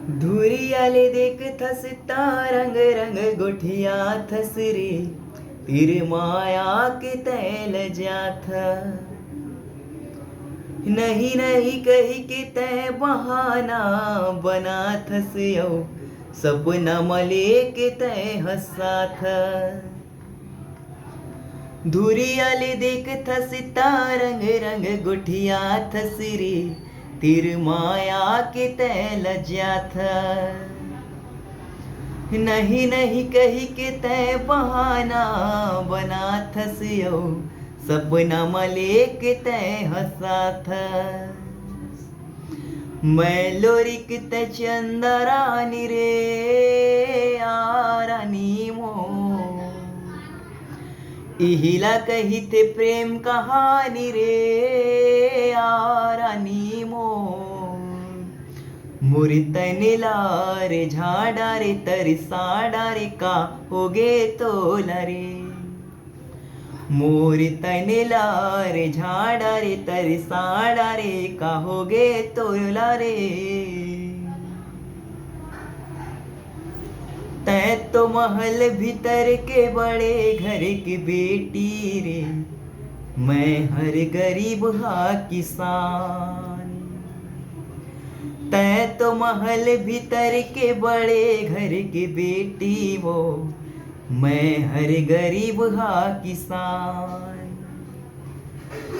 धुरी आले देखथस ता रंग रंग गोठिया थस रे तिर माया के तैल जाथ। नहीं नहीं कही के तै बहाना बनाथस यौ सपना मले के तै हसाथ। धुरी आले देखथस ता रंग रंग गोठिया थस रे तिर माया के तैल जाथ। नहीं नहीं कही के तै बहाना बनाथस यौ सपना मले के तै हसाथ। मैं लोरिक तै चंदरानी रे आरानी मो इहिला कही थे प्रेम कहानी रे आरानी मो मोरी तनिला रे झाड़ा रे तरसाड़ा रे का होगे तोला रे। मोरी तनिला रे झाड़ा रे तरसाड़ा रे का होगे तोला रे। तै तो महल भीतर के बड़े घर की बेटी रे मैं हर गरीब हा किसान। तै तो महल भीतर के बड़े घर की बेटी वो मैं हर गरीब हा किसान।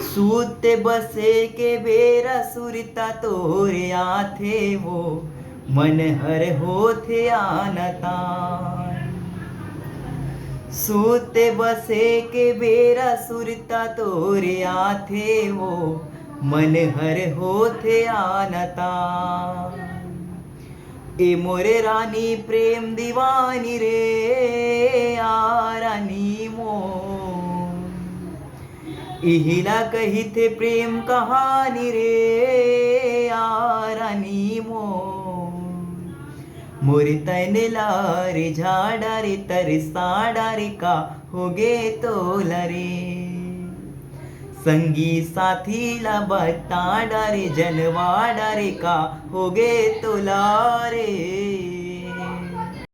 सूते बसे के बेरा सुरता तोरे आथे वो मन हर होथे आनतान। सूते बसे के बेरा सुरता तोरे आथे वो मन हर होथे आनता। ए मोरे रानी प्रेम दीवानी रे आरानी मो इहिला कही थे प्रेम कहानी रे आरानी मो। मोरे तैनेला रे झाड़ा रे तरसाड़ा रे का होगे तोला रे। संगी साथी ला बताड़ा रे जनवाड़ा रे का होगे तोला रे।